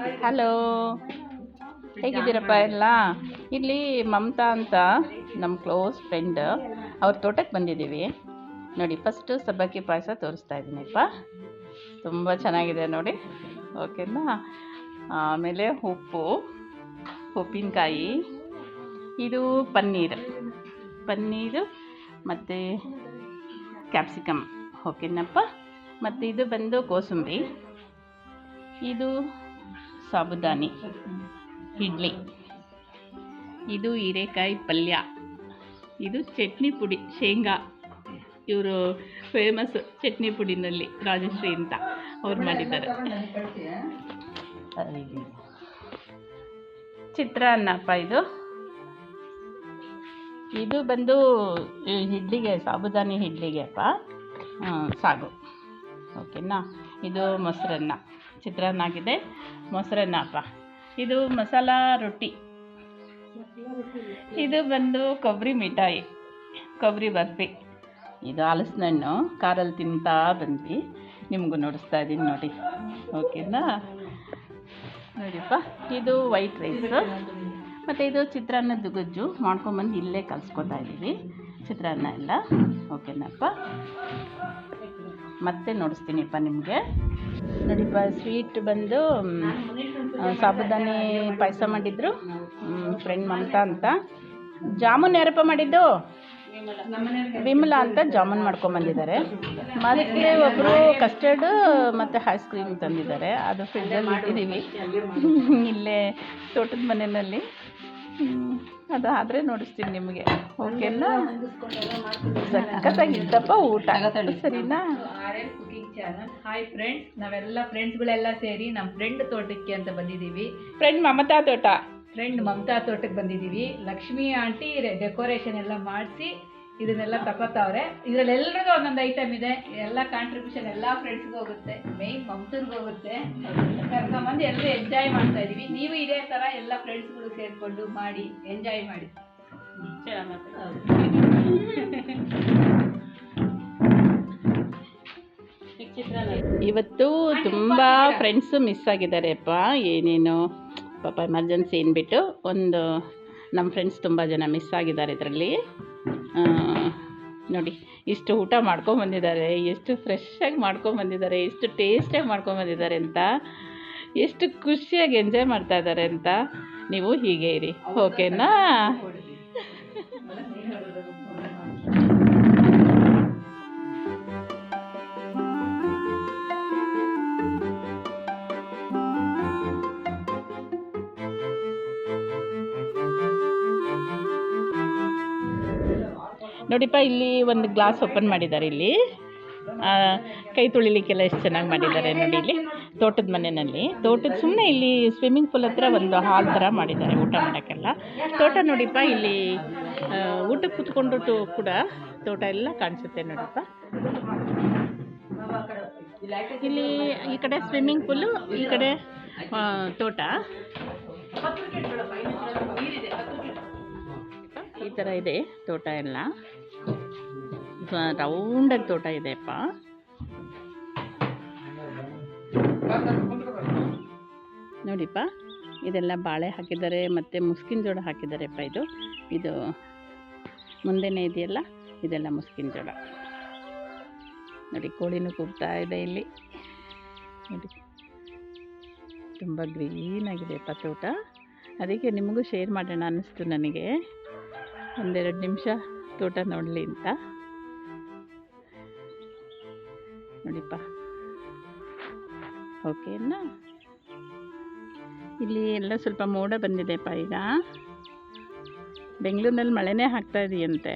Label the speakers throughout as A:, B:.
A: Hello, ಹೇಗಿದ್ದೀರಪ್ಪ ಎಲ್ಲ? ಇಲ್ಲಿ ಮಮತಾ ಅಂತ ನಮ್ಮ ಕ್ಲೋಸ್ ಫ್ರೆಂಡ್, ಅವ್ರ ತೋಟಕ್ಕೆ ಬಂದಿದ್ದೀವಿ ನೋಡಿ. ಫಸ್ಟು ಸಬ್ಬಕ್ಕಿ ಪಾಯಸ ತೋರಿಸ್ತಾ ಇದ್ದೀನಿಪ್ಪ, ತುಂಬ ಚೆನ್ನಾಗಿದೆ ನೋಡಿ, ಓಕೆನಾ? ಆಮೇಲೆ ಉಪ್ಪಿನಕಾಯಿ, ಇದು ಪನ್ನೀರು ಮತ್ತು ಕ್ಯಾಪ್ಸಿಕಮ್, ಓಕೆನಪ್ಪ? ಮತ್ತು ಇದು ಬಂದು ಕೋಸಂಬರಿ, ಇದು ಸಾಬುದಾನಿ ಇಡ್ಲಿ, ಇದು ಹೀರೆಕಾಯಿ ಪಲ್ಯ, ಇದು ಚಟ್ನಿ ಪುಡಿ ಶೇಂಗಾ. ಇವರು ಫೇಮಸ್ ಚಟ್ನಿ ಪುಡಿನಲ್ಲಿ ರಾಜಶ್ರೀ ಅಂತ ಅವ್ರು ಮಾಡಿದ್ದಾರೆ. ಚಿತ್ರಾನ್ನಪ್ಪ ಇದು ಬಂದು ಇಡ್ಲಿಗೆ, ಸಾಬುದಾನಿ ಇಡ್ಲಿಗೆಪ್ಪ ಸಾಗು, ಓಕೆನಾ? ಇದು ಮೊಸರನ್ನ, ಚಿತ್ರಾನ್ನ ಆಗಿದೆ, ಮೊಸರನ್ನ ಅಪ್ಪ. ಇದು ಮಸಾಲ ರೊಟ್ಟಿ, ಇದು ಬಂದು ಕೊಬ್ಬರಿ ಮಿಠಾಯಿ, ಕೊಬ್ಬರಿ ಬರ್ಫಿ, ಇದು ಹಲಸಿನ ಹಣ್ಣು ಕಾರಲ್ಲಿ ತಿಂತಾ ಬಂದ್ವಿ, ನಿಮಗೂ ನೋಡಿಸ್ತಾ ಇದ್ದೀನಿ ನೋಡಿ, ಓಕೆನಾ? ನೋಡಿಪ್ಪ, ಇದು ವೈಟ್ ರೈಸ್, ಮತ್ತು ಇದು ಚಿತ್ರಾನ್ನದ ಗೊಜ್ಜು ಮಾಡ್ಕೊಂಬಂದು ಇಲ್ಲೇ ಕಲಿಸ್ಕೊತಾ ಇದ್ದೀವಿ ಚಿತ್ರಾನ್ನ ಎಲ್ಲ, ಓಕೆನಪ್ಪ? ಮತ್ತೆ ನೋಡಿಸ್ತೀನಿಪ್ಪ ನಿಮಗೆ ನೋಡಿಪ್ಪ. ಸ್ವೀಟ್ ಬಂದು ಸಾಬುದಾನಿ ಪಾಯಸ ಮಾಡಿದ್ರು ಫ್ರೆಂಡ್ ಮಮತಾ ಅಂತ. ಜಾಮೂನ್ ಯಾರಪ್ಪ ಮಾಡಿದ್ದು? ವಿಮಲಾ ಅಂತ ಜಾಮೂನ್ ಮಾಡ್ಕೊಂಬಂದಿದ್ದಾರೆ. ಮತ್ತು ಒಬ್ಬರು ಕಸ್ಟರ್ಡು ಮತ್ತು ಐಸ್ ಕ್ರೀಮ್ ತಂದಿದ್ದಾರೆ, ಅದು ಫ್ರಿಡ್ಜಲ್ಲಿ ಇಟ್ಟಿದ್ದೀವಿ ಇಲ್ಲೇ ತೋಟದ ಮನೆಯಲ್ಲಿ. ಅದು ಆದರೆ ನೋಡಿಸ್ತೀನಿ ನಿಮಗೆ, ಓಕೆನಾ? ಸಖತ್ತಾಗಿತ್ತಪ್ಪ ಊಟ, ಸರಿನಾ?
B: Cooking channel. ಹಾಯ್ ಫ್ರೆಂಡ್ಸ್, ನಾವೆಲ್ಲ ಫ್ರೆಂಡ್ಸ್ಗಳೆಲ್ಲ ಸೇರಿ ನಮ್ಮ ಫ್ರೆಂಡ್ ತೋಟಕ್ಕೆ ಅಂತ ಬಂದಿದ್ದೀವಿ.
A: ಫ್ರೆಂಡ್ ಮಮತಾ
B: ತೋಟಕ್ಕೆ ಬಂದಿದ್ದೀವಿ. ಲಕ್ಷ್ಮಿ ಆಂಟಿ ಡೆಕೋರೇಷನ್ ಎಲ್ಲ ಮಾಡಿಸಿ ಇದನ್ನೆಲ್ಲ ತಗೋತಾವ್ರೆ. ಇದರಲ್ಲಿ ಎಲ್ರಿಗೂ ಒಂದೊಂದು ಐಟಮ್ ಇದೆ, ಎಲ್ಲ ಕಾಂಟ್ರಿಬ್ಯೂಷನ್ ಎಲ್ಲ ಫ್ರೆಂಡ್ಸ್ಗೂ ಹೋಗುತ್ತೆ, ಮೇಯ್ನ್ ಮಮತನ್ಗೂ ಹೋಗುತ್ತೆ. ಕರ್ಕೊಂಬಂದು ಎಲ್ಲರೂ ಎಂಜಾಯ್ ಮಾಡ್ತಾ ಇದೀವಿ. ನೀವು ಇದೇ ಥರ ಎಲ್ಲ ಫ್ರೆಂಡ್ಸ್ಗಳು ಸೇರಿಕೊಂಡು ಮಾಡಿ ಎಂಜಾಯ್ ಮಾಡಿ.
A: ಇವತ್ತು ತುಂಬ ಫ್ರೆಂಡ್ಸು ಮಿಸ್ ಆಗಿದ್ದಾರೆಪ್ಪ, ಏನೇನು ಪಾಪ ಎಮರ್ಜೆನ್ಸಿ ಅಂದ್ಬಿಟ್ಟು ಒಂದು ನಮ್ಮ ಫ್ರೆಂಡ್ಸ್ ತುಂಬ ಜನ ಮಿಸ್ ಆಗಿದ್ದಾರೆ ಇದರಲ್ಲಿ. ನೋಡಿ, ಇಷ್ಟು ಊಟ ಮಾಡ್ಕೊಂಬಂದಿದ್ದಾರೆ, ಎಷ್ಟು ಫ್ರೆಶ್ಶಾಗಿ ಮಾಡ್ಕೊಂಬಂದಿದ್ದಾರೆ, ಎಷ್ಟು ಟೇಸ್ಟಾಗಿ ಮಾಡ್ಕೊಂಬಂದಿದ್ದಾರೆ ಅಂತ, ಎಷ್ಟು ಖುಷಿಯಾಗಿ ಎಂಜಾಯ್ ಮಾಡ್ತಾ ಇದ್ದಾರೆ ಅಂತ. ನೀವು ಹೀಗೆ ಇರಿ, ಓಕೆನಾ? ನೋಡಿಪ್ಪ, ಇಲ್ಲಿ ಒಂದು ಗ್ಲಾಸ್ ಓಪನ್ ಮಾಡಿದ್ದಾರೆ. ಇಲ್ಲಿ ಕೈ ತೊಳಿಲಿಕ್ಕೆಲ್ಲ ಎಷ್ಟು ಚೆನ್ನಾಗಿ ಮಾಡಿದ್ದಾರೆ ನೋಡಿ. ಇಲ್ಲಿ ತೋಟದ ಮನೆಯಲ್ಲಿ, ಸುಮ್ಮನೆ ಇಲ್ಲಿ ಸ್ವಿಮ್ಮಿಂಗ್ ಪೂಲ್ ಹತ್ರ ಒಂದು ಹಾಲ್ ಥರ ಮಾಡಿದ್ದಾರೆ ಊಟ ಮಾಡೋಕ್ಕೆಲ್ಲ. ತೋಟ ನೋಡಿಪ್ಪ, ಇಲ್ಲಿ ಊಟಕ್ಕೆ ಕೂತ್ಕೊಂಡು ಕೂಡ ತೋಟ ಎಲ್ಲ ಕಾಣಿಸುತ್ತೆ ನೋಡಿಪ್ಪ. ಇಲ್ಲಿ ಈ ಕಡೆ ಸ್ವಿಮ್ಮಿಂಗ್ ಪೂಲು, ಈ ಕಡೆ ತೋಟ, ಈ ಥರ ಇದೆ ತೋಟ ಎಲ್ಲ. ರೌಂಡಾಗಿ ತೋಟ ಇದೆಯಪ್ಪ. ನೋಡಿಪ್ಪ, ಇದೆಲ್ಲ ಬಾಳೆ ಹಾಕಿದ್ದಾರೆ ಮತ್ತು ಮುಸ್ಕಿನ ಜೋಳ ಹಾಕಿದ್ದಾರೆಪ್ಪ. ಇದು ಮುಂದೆನೇ ಇದೆಯಲ್ಲ, ಇದೆಲ್ಲ ಮುಸ್ಕಿನ ಜೋಳ ನೋಡಿ. ಕೋಳಿನೂ ಕೂಗ್ತಾ ಇದೆ ಇಲ್ಲಿ ನೋಡಿ, ತುಂಬ ಗ್ರೀನಾಗಿದೆಯಪ್ಪ ತೋಟ. ಅದಕ್ಕೆ ನಿಮಗೂ ಶೇರ್ ಮಾಡೋಣ ಅನ್ನಿಸ್ತು ನನಗೆ, ಒಂದೆರಡು ನಿಮಿಷ ತೋಟ ನೋಡಲಿ ಅಂತ ನೋಡಿಪ್ಪ, ಓಕೆನಾ? ಇಲ್ಲಿ ಎಲ್ಲ ಸ್ವಲ್ಪ ಮೋಡ ಬಂದಿದೆಪ್ಪ. ಈಗ ಬೆಂಗಳೂರಿನಲ್ಲಿ ಮಳೆನೇ ಆಗ್ತಾ ಇದೆಯಂತೆ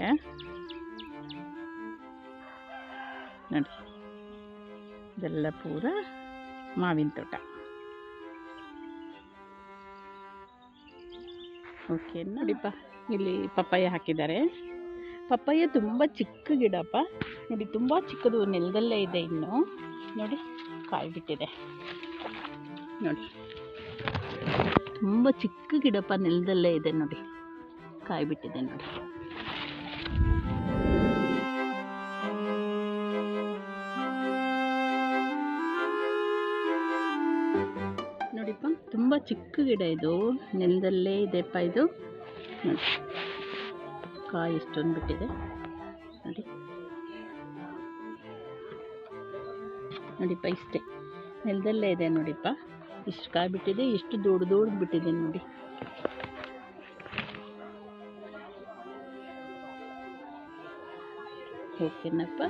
A: ನೋಡಿ. ಇದೆಲ್ಲ ಪೂರ ಮಾವಿನ ತೋಟ, ಓಕೆ ನೋಡಿಪ್ಪ. ಇಲ್ಲಿ ಪಪ್ಪಾಯ ಹಾಕಿದ್ದಾರೆ. ಪಪ್ಪಾಯ ತುಂಬ ಚಿಕ್ಕ ಗಿಡಪ್ಪ ನೋಡಿ, ತುಂಬ ಚಿಕ್ಕದು, ನೆಲದಲ್ಲೇ ಇದೆ ಇನ್ನು ನೋಡಿ, ಕಾಯಿ ಬಿಟ್ಟಿದೆ ನೋಡಿ. ತುಂಬ ಚಿಕ್ಕ ಗಿಡಪ್ಪ, ನೆಲದಲ್ಲೇ ಇದೆ ನೋಡಿ, ಕಾಯಿ ಬಿಟ್ಟಿದೆ ನೋಡಿ. ನೋಡಿಪ್ಪ, ತುಂಬ ತುಂಬ ಚಿಕ್ಕ ಗಿಡ ಇದು, ನೆಲದಲ್ಲೇ ಇದೆಪ್ಪ ಇದು. ನೋಡಿ ಕಾಯಿ ಇಷ್ಟೊಂದು ಬಿಟ್ಟಿದೆ ನೋಡಿ. ನೋಡಿಪ್ಪ ಇಷ್ಟೇ ನೆಲದಲ್ಲೇ ಇದೆ ನೋಡಿಪ್ಪ, ಇಷ್ಟು ಕಾಯಿ ಬಿಟ್ಟಿದೆ, ಇಷ್ಟು ದೊಡ್ಡ ಬಿಟ್ಟಿದೆ ನೋಡಿ. ಓಕೆನಪ್ಪ.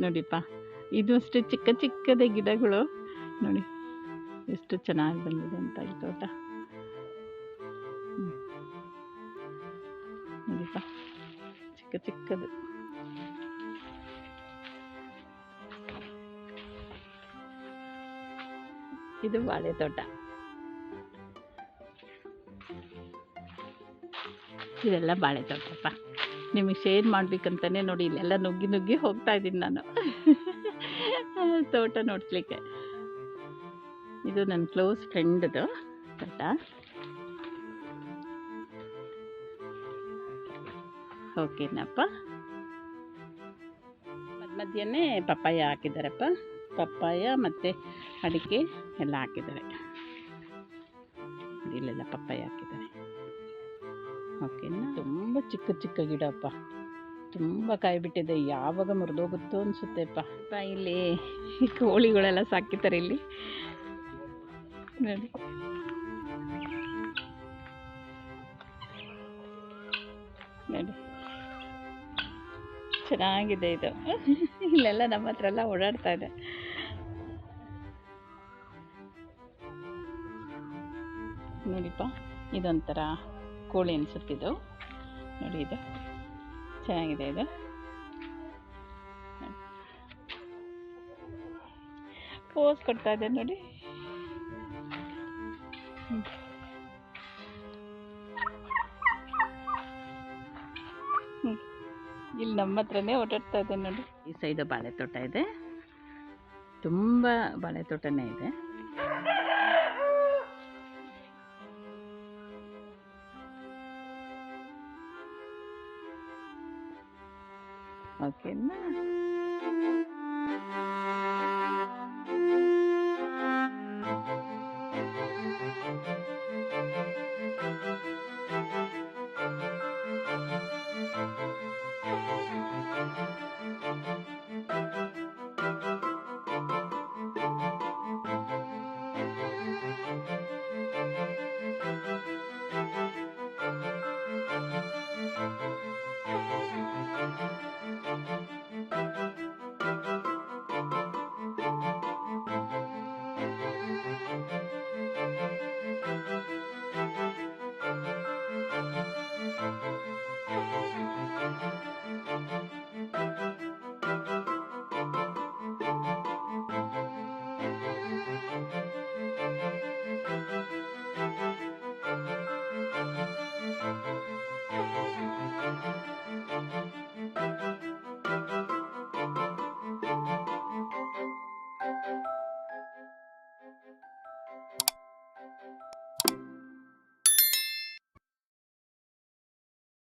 A: ನೋಡಿಪ್ಪ ಇದು ಅಷ್ಟೇ ಚಿಕ್ಕದೇ ಗಿಡಗಳು ನೋಡಿ, ಎಷ್ಟು ಚೆನ್ನಾಗಿ ಬಂದಿದೆ ಅಂತ ಈ ತೋಟ. ನೋಡಿಪ್ಪ ಚಿಕ್ಕದು. ಇದು ಬಾಳೆ ತೋಟ. ಇದೆಲ್ಲ ಬಾಳೆ ತೋಟಪ್ಪ. ನಿಮಗೆ ಶೇರ್ ಮಾಡ್ಬೇಕಂತಾನೆ ನೋಡಿ ಇಲ್ಲೆಲ್ಲ ನುಗ್ಗಿ ಹೋಗ್ತಾ ಇದ್ದೀನಿ ನಾನು ತೋಟ ನೋಡ್ಲಿಕ್ಕೆ. ಇದು ನನ್ನ ಕ್ಲೋಸ್ ಫ್ರೆಂಡ್ದು ತೋಟ. ಓಕೆನಪ್ಪ. ಮಧ್ಯನೇ ಪಪ್ಪಾಯ ಹಾಕಿದ್ದಾರಪ್ಪ, ಪಪ್ಪಾಯ ಮತ್ತು ಅಡಿಕೆ ಎಲ್ಲ ಹಾಕಿದ್ದಾರೆ. ಇಲ್ಲೆಲ್ಲ ಪಪ್ಪಾಯ ಹಾಕಿದ್ದಾರೆ. ಓಕೆನಾ. ತುಂಬ ಚಿಕ್ಕ ಗಿಡಪ್ಪ, ತುಂಬ ಕಾಯಿ ಬಿಟ್ಟಿದೆ, ಯಾವಾಗ ಮುರಿದೋಗುತ್ತೋ ಅನಿಸುತ್ತೆಪ್ಪ. ಇಲ್ಲಿ ಕೋಳಿಗಳೆಲ್ಲ ಸಾಕಿದ್ದಾರೆ ಇಲ್ಲಿ ನೋಡಿ. ನೋಡಿ ಚೆನ್ನಾಗಿದೆ ಇದು. ಇಲ್ಲೆಲ್ಲ ನಮ್ಮ ಹತ್ರ ಎಲ್ಲ ಓಡಾಡ್ತಾ ಇದೆ. ನೋಡಿಪ್ಪ ಇದೊಂಥರ ಕೋಳಿ ಅನಿಸುತ್ತಿದ್ದು ನೋಡಿ. ಇದು ಚೆನ್ನಾಗಿದೆ. ಇದು ಪೋಸ್ ಕೊಡ್ತಾ ಇದೆ ನೋಡಿ. ಇಲ್ಲಿ ನಮ್ಮ ಹತ್ರನೇ ಓಡಾಡ್ತಾ ಇದೆ ನೋಡಿ. ಈ ಸೈಡು ಬಾಳೆ ತೋಟ ಇದೆ, ತುಂಬ ಬಾಳೆ ತೋಟನೇ ಇದೆ. ಓಕೆನಾ.